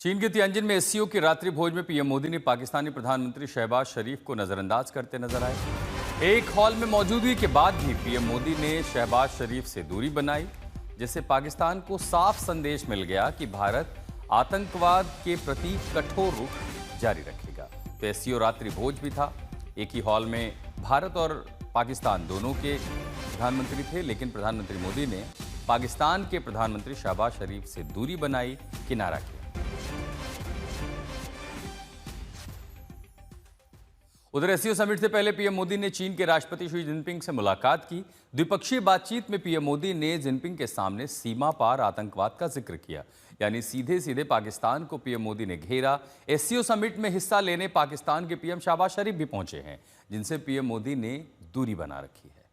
चीन के तियानजिन में एससीओ की रात्रि भोज में पीएम मोदी ने पाकिस्तानी प्रधानमंत्री शहबाज शरीफ को नजरअंदाज करते नजर आए। एक हॉल में मौजूदगी के बाद भी पीएम मोदी ने शहबाज शरीफ से दूरी बनाई, जिससे पाकिस्तान को साफ संदेश मिल गया कि भारत आतंकवाद के प्रति कठोर रुख जारी रखेगा। तो एससीओ रात्रि भोज भी था। एक ही हॉल में भारत और पाकिस्तान दोनों के प्रधानमंत्री थे, लेकिन प्रधानमंत्री मोदी ने पाकिस्तान के प्रधानमंत्री शहबाज शरीफ से दूरी बनाई, किनारा किया। उधर एससीओ समिट से पहले पीएम मोदी ने चीन के राष्ट्रपति शी जिनपिंग से मुलाकात की। द्विपक्षीय बातचीत में पीएम मोदी ने जिनपिंग के सामने सीमा पार आतंकवाद का जिक्र किया, यानी सीधे सीधे पाकिस्तान को पीएम मोदी ने घेरा। एससीओ समिट में हिस्सा लेने पाकिस्तान के पीएम शहबाज शरीफ भी पहुंचे हैं, जिनसे पीएम मोदी ने दूरी बना रखी है।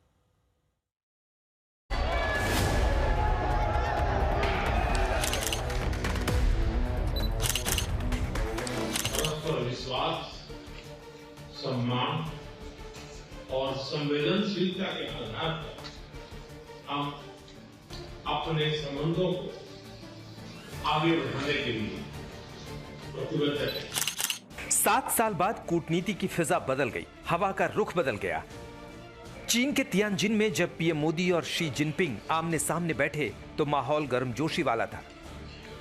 सम्मान और संवेदनशीलता के आधार पर हम अपने संबंधों को आगे बढ़ाने के लिए प्रतिबद्ध हैं। 7 साल बाद कूटनीति की फिजा बदल गई, हवा का रुख बदल गया। चीन के तियानजिन में जब पीएम मोदी और शी जिनपिंग आमने सामने बैठे तो माहौल गर्मजोशी वाला था।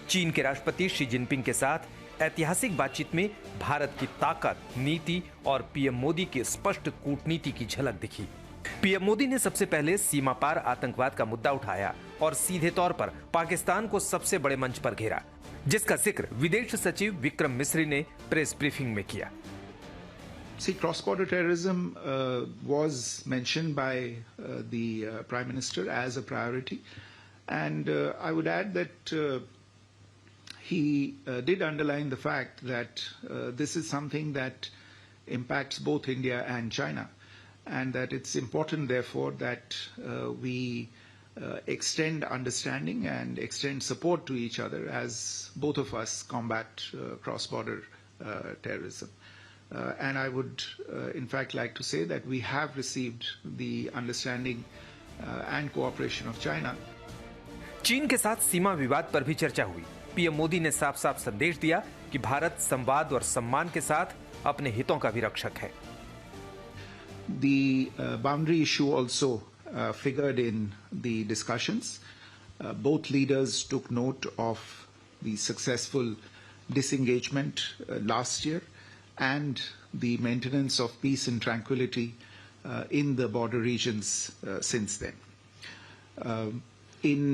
चीन के राष्ट्रपति शी जिनपिंग के साथ ऐतिहासिक बातचीत में भारत की ताकत, नीति और पीएम मोदी की स्पष्ट कूटनीति की झलक दिखी। पीएम मोदी ने सबसे पहले सीमा पार आतंकवाद का मुद्दा उठाया और सीधे तौर पर पाकिस्तान को सबसे बड़े मंच पर घेरा, जिसका जिक्र विदेश सचिव विक्रम मिस्री ने प्रेस ब्रीफिंग में किया। See, cross-border terrorism was mentioned by the Prime Minister as a priority, and I would add that he did underline the fact that this is something that impacts both India and China, and that it's important, therefore, that we extend understanding and extend support to each other as both of us combat cross-border terrorism. And I would, in fact, like to say that we have received the understanding and cooperation of China. चीन के साथ सीमा विवाद पर भी चर्चा हुई। PM Modi ने साफ साफ संदेश दिया कि भारत संवाद और सम्मान के साथ अपने हितों का भी रक्षक है। The boundary issue also figured in the discussions. Both leaders took note of the successful disengagement last year and the maintenance of peace and tranquility in the border regions since then. In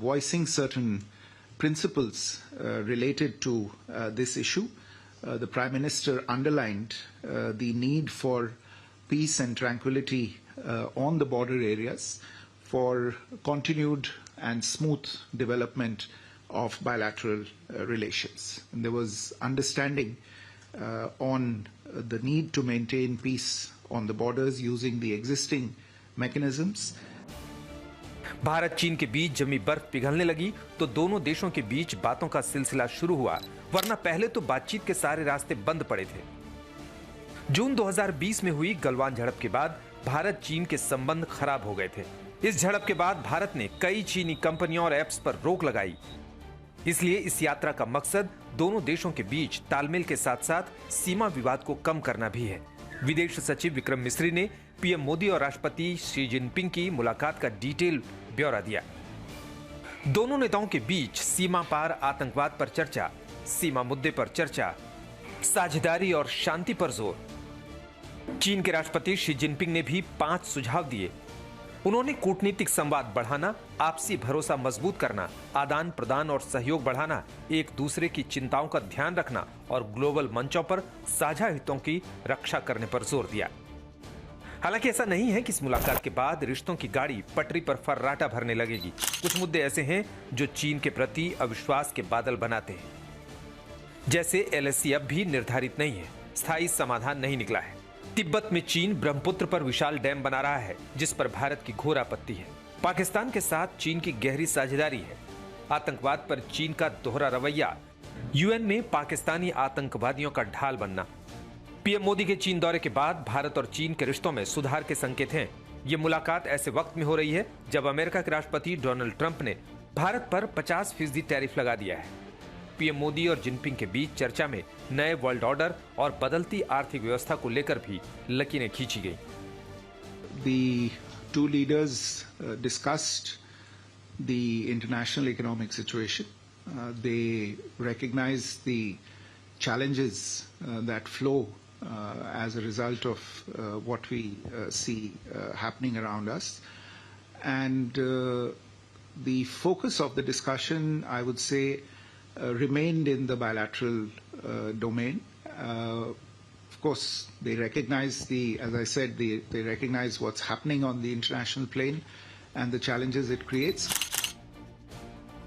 voicing certain principles related to this issue, the Prime Minister underlined the need for peace and tranquility on the border areas for continued and smooth development of bilateral relations. And there was understanding on the need to maintain peace on the borders using the existing mechanisms. Bharat चीन के बीच जमी बर्फ पिघलने लगी तो दोनों देशों के बीच बातों का सिलसिला शुरू हुआ, वरना पहले तो बातचीत के सारे रास्ते बंद पड़े थे। जून 2020 में हुई गलवान झड़प के बाद भारत चीन के संबंध खराब हो गए थे। इस झड़प के बाद भारत ने कई चीनी कंपनियों और ऐप्स पर रोक लगाई। इसलिए इस यात्रा का मकसद दोनों देशों के बीच तालमेल के साथ साथ सीमा विवाद को कम करना भी है। विदेश सचिव विक्रम मिस्री ने पीएम मोदी और राष्ट्रपति शी जिनपिंग की मुलाकात का डिटेल ब्यौरा दिया। दोनों नेताओं के बीच सीमा पार आतंकवाद पर चर्चा, सीमा मुद्दे पर चर्चा, साझेदारी और शांति पर जोर। चीन के राष्ट्रपति शी जिनपिंग ने भी 5 सुझाव दिए। उन्होंने कूटनीतिक संवाद बढ़ाना, आपसी भरोसा मजबूत करना, आदान प्रदान और सहयोग बढ़ाना, एक दूसरे की चिंताओं का ध्यान रखना और ग्लोबल मंचों पर साझा हितों की रक्षा करने पर जोर दिया। हालांकि ऐसा नहीं है कि इस मुलाकात के बाद रिश्तों की गाड़ी पटरी पर फर्राटा भरने लगेगी। कुछ मुद्दे ऐसे हैं जो चीन के प्रति अविश्वास के बादल बनाते हैं। जैसे एलएसी अब भी निर्धारित नहीं है, स्थायी समाधान नहीं निकला है। तिब्बत में चीन ब्रह्मपुत्र पर विशाल डैम बना रहा है, जिस पर भारत की घोर आपत्ति है। पाकिस्तान के साथ चीन की गहरी साझेदारी है। आतंकवाद पर चीन का दोहरा रवैया, यूएन में पाकिस्तानी आतंकवादियों का ढाल बनना। पीएम मोदी के चीन दौरे के बाद भारत और चीन के रिश्तों में सुधार के संकेत हैं। ये मुलाकात ऐसे वक्त में हो रही है जब अमेरिका के राष्ट्रपति डोनाल्ड ट्रंप ने भारत पर 50% टैरिफ लगा दिया है। पीएम मोदी और जिनपिंग के बीच चर्चा में नए वर्ल्ड ऑर्डर और बदलती आर्थिक व्यवस्था को लेकर भी लकीरें खींची गई। The two leaders discussed the international economic situation. They recognize the challenges that flow as a result of what we see happening around us. And the focus of the discussion, I would say, remained in the bilateral domain. Of course, they recognize as I said, they recognize what's happening on the international plane and the challenges it creates.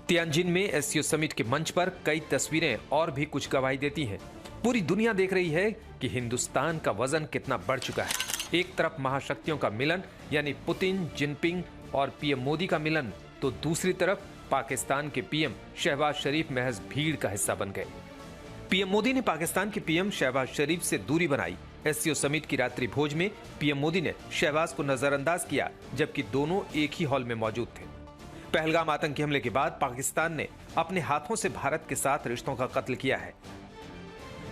Tianjin में SCO summit के मंच पर कई तस्वीरें और भी कुछ गवाही देती हैं। पूरी दुनिया देख रही है कि हिंदुस्तान का वजन कितना बढ़ चुका है। एक तरफ महाशक्तियों का मिलन यानी पुतिन, जिनपिंग और पीएम मोदी का मिलन, तो दूसरी तरफ पाकिस्तान के पीएम शहबाज शरीफ महज भीड़ का हिस्सा बन गए। पीएम मोदी ने पाकिस्तान के पीएम शहबाज शरीफ से दूरी बनाई। एससीओ समिट की रात्रि भोज में पीएम मोदी ने शहबाज को नजरअंदाज किया, जबकि दोनों एक ही हॉल में मौजूद थे। पहलगाम आतंकी हमले के बाद पाकिस्तान ने अपने हाथों से भारत के साथ रिश्तों का कत्ल किया है।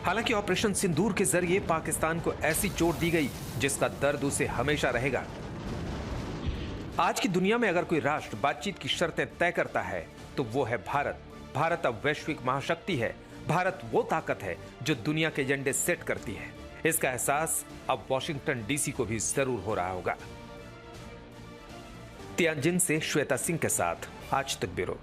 हालांकि ऑपरेशन सिंदूर के जरिए पाकिस्तान को ऐसी चोट दी गई जिसका दर्द उसे हमेशा रहेगा। आज की दुनिया में अगर कोई राष्ट्र बातचीत की शर्तें तय करता है तो वो है भारत। भारत अब वैश्विक महाशक्ति है। भारत वो ताकत है जो दुनिया के एजेंडे सेट करती है। इसका एहसास अब वॉशिंगटन डीसी को भी जरूर हो रहा होगा। तियानजिन से श्वेता सिंह के साथ आज तक ब्यूरो।